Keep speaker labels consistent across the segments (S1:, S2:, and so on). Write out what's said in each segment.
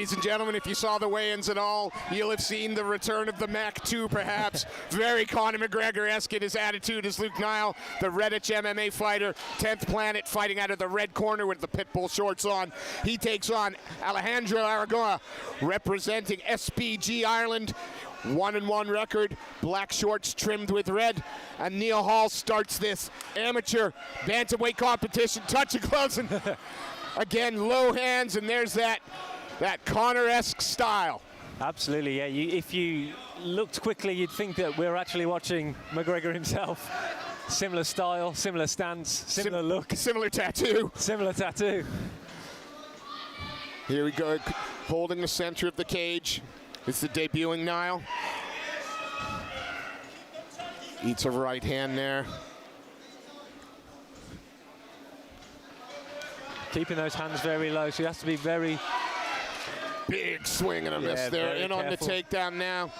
S1: ladies and gentlemen, if you saw the weigh-ins at all, you'll have seen the return of the Mech 2, perhaps. Very Conor McGregor-esque in his attitude as Luke Niall, the Redditch MMA fighter, 10th Planet, fighting out of the red corner with the Pitbull shorts on. He takes on Alejandro Arangoa, representing SPG Ireland. 1-1 record, black shorts trimmed with red, and Niall Hall starts this amateur bantamweight competition, touching gloves, and again low hands, and there's that Conor-esque style.
S2: Absolutely, yeah. If you looked quickly, you'd think that we're actually watching McGregor himself. Similar style, similar stance, similar look,
S1: similar tattoo.
S2: Similar tattoo.
S1: Here we go, holding the center of the cage. It's the debuting Niall. Eats a right hand there.
S2: Keeping those hands very low, so he has to be very...
S1: Big swing and a miss there. In on the takedown now.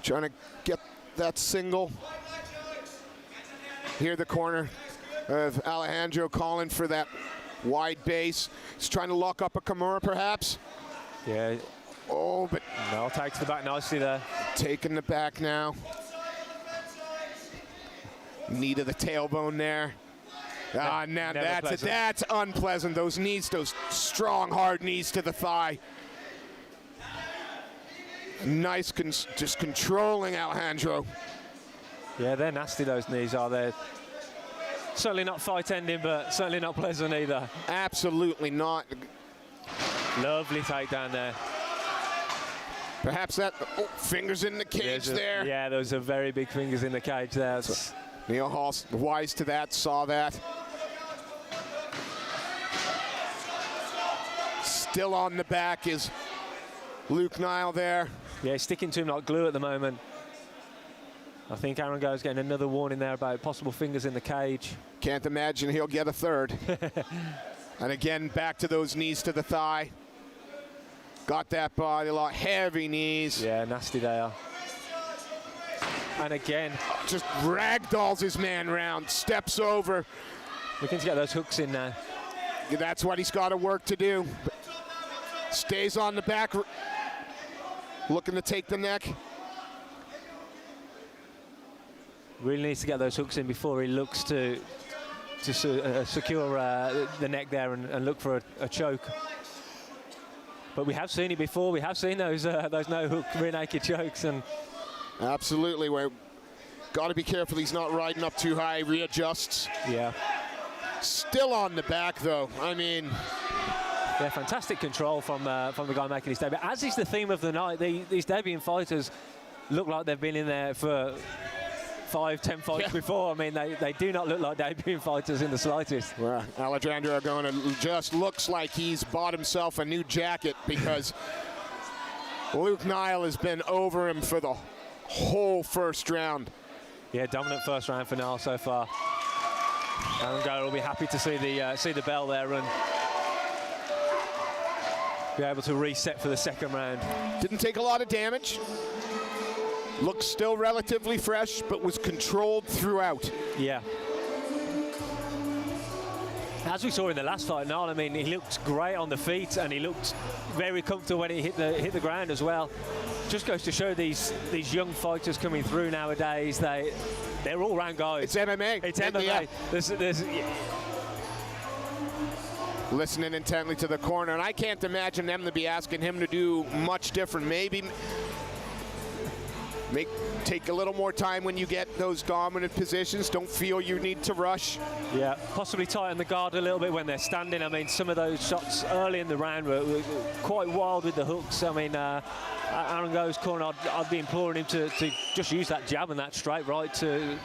S1: Trying to get that single. Here the corner of Alejandro calling for that wide base. He's trying to lock up a Kimura perhaps.
S2: Yeah.
S1: Oh, but
S2: no, takes the back nicely there.
S1: Taking the back now. Knee to the tailbone there. Ah, now that's unpleasant. Those knees, those strong, hard knees to the thigh. Nice, just controlling Alejandro.
S2: Yeah, they're nasty, those knees are. They're certainly not fight ending, but certainly not pleasant either.
S1: Absolutely not.
S2: Lovely takedown there.
S1: Perhaps that, fingers in the cage there.
S2: Yeah, those are very big fingers in the cage there.
S1: So, Niall Hall, wise to that, saw that. Still on the back is Luke Niall there.
S2: Yeah, sticking to him like glue at the moment. I think Arangoa's getting another warning there about possible fingers in the cage.
S1: Can't imagine he'll get a third. And again, back to those knees to the thigh. Got that body lock, heavy knees.
S2: Yeah, nasty they are. And again,
S1: just ragdolls his man round, steps over.
S2: Looking to get those hooks in now.
S1: That's what he's got to work to do. Stays on the back, looking to take the neck.
S2: Really needs to get those hooks in before he looks to secure the neck there and look for a choke. But we have seen it before. We have seen those no hook rear naked chokes, and
S1: absolutely, we've got to be careful he's not riding up too high. Readjusts.
S2: Yeah.
S1: Still on the back though. I mean,
S2: yeah, fantastic control from the guy making his debut. As is the theme of the night, these debuting fighters look like they've been in there for 5-10 fights before. I mean, they do not look like debuting fighters in the slightest.
S1: Well, Alejandro Arangoa just looks like he's bought himself a new jacket, because Luke Niall has been over him for the whole first round.
S2: Yeah, dominant first round for Niall so far. Arangoa will be happy to see the bell there and be able to reset for the second round.
S1: Didn't take a lot of damage. Looks still relatively fresh, but was controlled throughout.
S2: Yeah. As we saw in the last fight, Niall, I mean, he looked great on the feet and he looked very comfortable when he hit the ground as well. Just goes to show these young fighters coming through nowadays, they're all round guys.
S1: It's MMA.
S2: It's MMA.
S1: Yeah. Listening intently to the corner, and I can't imagine them to be asking him to do much different. Maybe take a little more time when you get those dominant positions. Don't feel you need to rush.
S2: Yeah, possibly tighten the guard a little bit when they're standing. I mean, some of those shots early in the round were quite wild with the hooks. I mean, Arangoa's corner, I'd be imploring him to just use that jab and that straight right to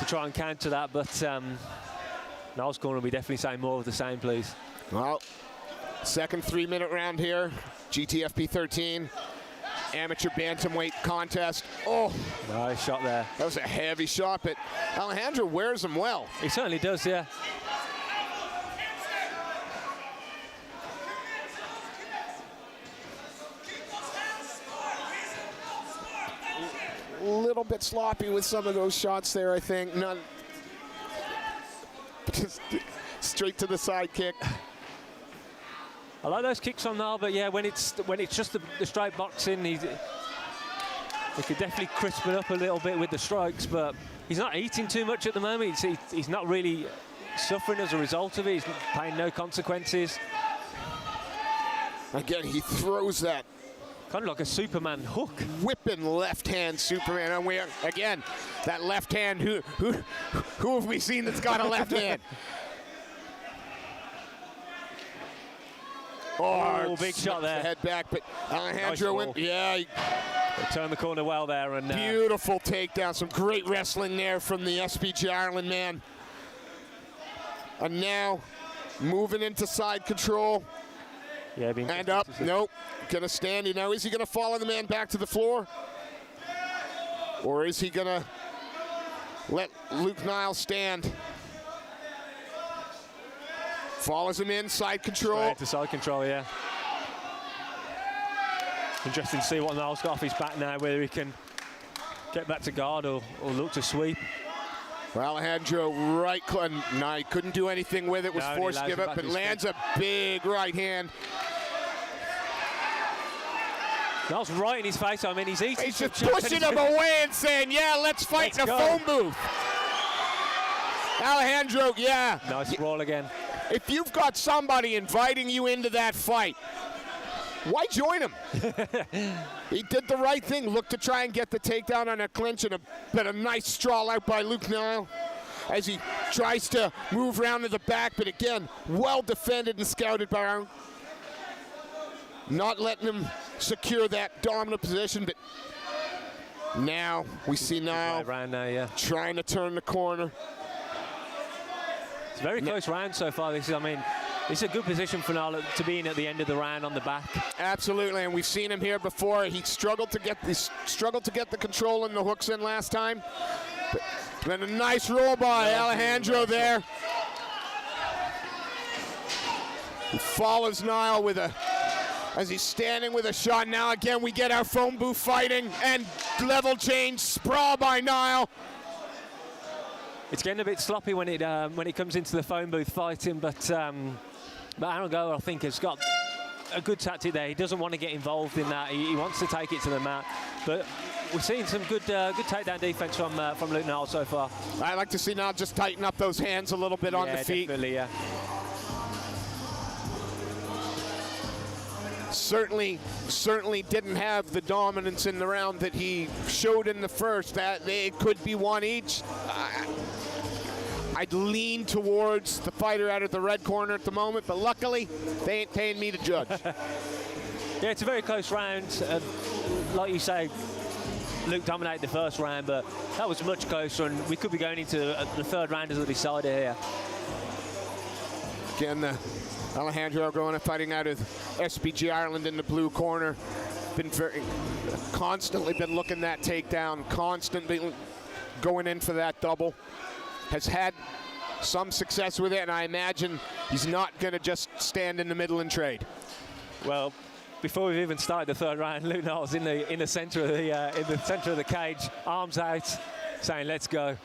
S2: try and counter that. But Niall's corner will be definitely saying more of the same, please.
S1: Well, second 3-minute round here, GTFP13. Amateur bantamweight contest. Oh,
S2: nice shot there.
S1: That was a heavy shot, but Alejandro wears him well.
S2: He certainly does, yeah.
S1: A little bit sloppy with some of those shots there, I think. Not just straight to the side kick.
S2: I like those kicks on Niall, but yeah, when it's just the straight boxing, he could definitely crisp it up a little bit with the strikes, but he's not eating too much at the moment. He's not really suffering as a result of it. He's paying no consequences.
S1: Again, he throws that
S2: kind of like a Superman hook.
S1: Whipping left hand Superman. And we again, that left hand, who have we seen that's got a left hand?
S2: Oh, big shot there.
S1: Head back, but Alejandro
S2: nice
S1: went, yeah.
S2: He turned the corner well there. And
S1: beautiful takedown. Some great wrestling there from the SPG Ireland man. And now moving into side control.
S2: Yeah,
S1: and up. Nope. Gonna stand. You know, is he gonna follow the man back to the floor? Or is he gonna let Luke Niall stand? Follows him in, side control.
S2: Straight to side control, yeah. Interesting to see what Niall's got off his back now, whether he can get back to guard or look to sweep.
S1: Well, Alejandro right, no, he couldn't do anything with it, was forced to give up, but lands a big right hand.
S2: Niall's right in his face. I mean, he's eating.
S1: He's just pushing him away and saying, yeah, let's fight in a phone booth. Alejandro, yeah.
S2: Nice brawl again.
S1: If you've got somebody inviting you into that fight, why join him? He did the right thing. Looked to try and get the takedown on a clinch, and a nice straw out by Luke Niall as he tries to move around to the back. But again, well defended and scouted by Aaron. Not letting him secure that dominant position. But now we see Niall trying to turn the corner.
S2: It's a very close round so far. I mean, it's a good position for Niall to be in at the end of the round on the back.
S1: Absolutely, and we've seen him here before. He struggled to get the control and the hooks in last time. But then a nice roll by Alejandro there. He follows Niall as he's standing with a shot. Now again, we get our phone booth fighting and level change, sprawl by Niall.
S2: It's getting a bit sloppy when it comes into the phone booth fighting, but Arangoa, I think, has got a good tactic there. He doesn't want to get involved in that. He wants to take it to the mat. But we're seeing some good takedown defense from Luke Niall so far.
S1: I like to see Niall just tighten up those hands a little bit on the feet.
S2: Definitely, yeah.
S1: Certainly didn't have the dominance in the round that he showed in the first. That it could be one each. I'd lean towards the fighter out of the red corner at the moment, but luckily they ain't paying me to judge.
S2: Yeah, it's a very close round. Like you say, Luke dominated the first round, but that was much closer, and we could be going into the third round as a decider here.
S1: Again, Alejandro Arangoa fighting out of SPG Ireland in the blue corner. Constantly been looking that takedown, constantly going in for that double. Has had some success with it, and I imagine he's not going to just stand in the middle and trade.
S2: Well, before we've even started the third round, Luke Niall's in the centre of the cage, arms out, saying, "Let's go."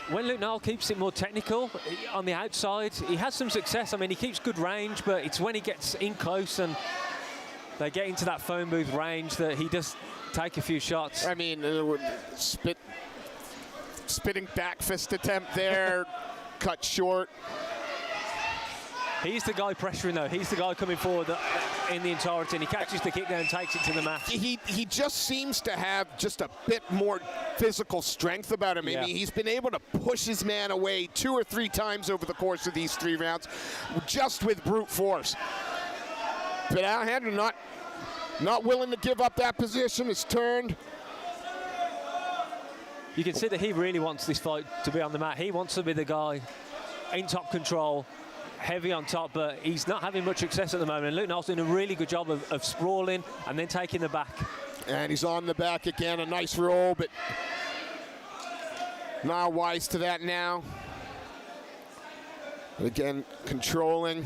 S2: When Luke Niall keeps it more technical on the outside, he has some success. I mean, he keeps good range, but it's when he gets in close and they get into that phone booth range that he does take a few shots.
S1: I mean, spitting back fist attempt there, cut short.
S2: He's the guy pressuring, though. He's the guy coming forward in the entirety, and he catches the kick there and takes it to the mat.
S1: He just seems to have just a bit more physical strength about him.
S2: Yeah.
S1: I mean, he's been able to push his man away 2 or 3 times over the course of these 3 rounds, just with brute force. But Alejandro not willing to give up that position. Is turned.
S2: You can see that he really wants this fight to be on the mat. He wants to be the guy in top control, heavy on top, but he's not having much success at the moment. Luke Niall's doing a really good job of sprawling and then taking the back.
S1: And he's on the back again, a nice roll, but Niall wise to that now. Again, controlling.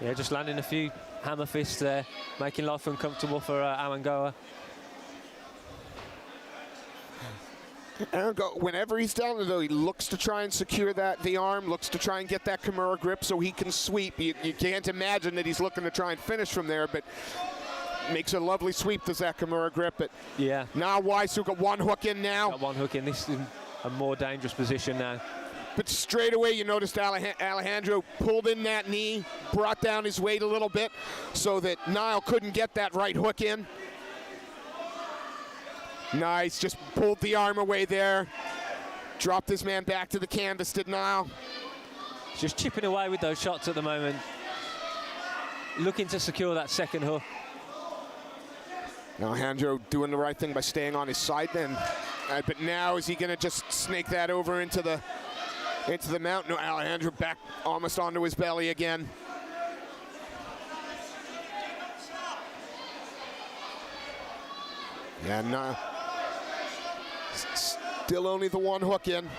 S2: Yeah, just landing a few hammer fists there, making life uncomfortable for Arangoa.
S1: Whenever he's down there, though, he looks to try and secure the arm, looks to try and get that Kimura grip so he can sweep. You can't imagine that he's looking to try and finish from there, but makes a lovely sweep, does that Kimura grip. But
S2: yeah.
S1: Now Waisuka one hook in now.
S2: Got one hook in. This is a more dangerous position now.
S1: But straight away you noticed Alejandro pulled in that knee, brought down his weight a little bit so that Niall couldn't get that right hook in. Nice, just pulled the arm away there. Dropped his man back to the canvas, did Niall.
S2: Just chipping away with those shots at the moment. Looking to secure that second hook.
S1: Alejandro doing the right thing by staying on his side then. But now is he going to just snake that over into the mount? No, Alejandro back almost onto his belly again. Yeah, no. Still only the one hook in.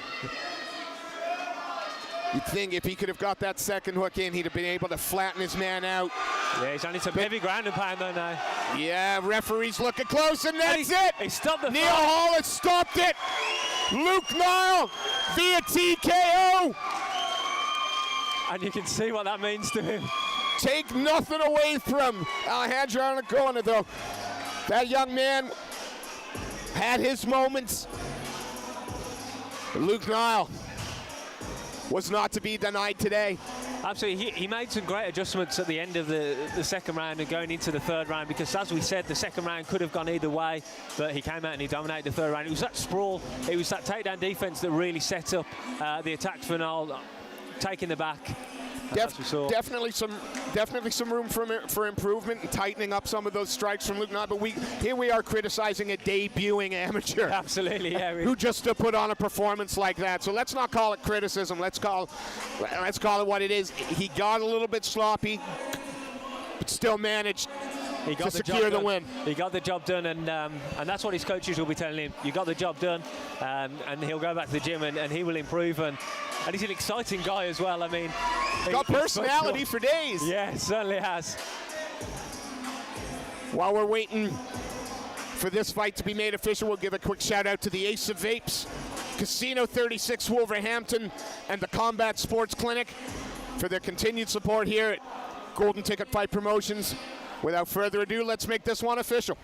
S1: You'd think if he could have got that second hook in, he'd have been able to flatten his man out.
S2: Yeah, he's only some heavy ground and pound though now.
S1: Yeah, referee's looking close, and that's it.
S2: He stopped the
S1: Niall Hall has stopped it. Luke Niall via TKO.
S2: And you can see what that means to him.
S1: Take nothing away from Alejandro Arangoa, though. That young man had his moments. But Luke Niall was not to be denied today.
S2: Absolutely, he made some great adjustments at the end of the second round and going into the third round, because as we said, the second round could have gone either way, but he came out and he dominated the third round. It was that sprawl, it was that takedown defense that really set up the attacks for Niall, taking the back. Definitely some room for improvement and tightening up some of those strikes from Luke Niall. But here we are criticizing a debuting amateur. Absolutely, yeah.
S1: Who just to put on a performance like that. So let's not call it criticism. Let's call it what it is. He got a little bit sloppy, but still managed to secure the win.
S2: He got the job done, and that's what his coaches will be telling him. You got the job done, and he'll go back to the gym and he will improve. And he's an exciting guy as well. I mean,
S1: he's got personality for days.
S2: Yeah, certainly has.
S1: While we're waiting for this fight to be made official, we'll give a quick shout out to the Ace of Vapes, Casino 36 Wolverhampton, and the Combat Sports Clinic for their continued support here at Golden Ticket Fight Promotions. Without further ado, let's make this one official.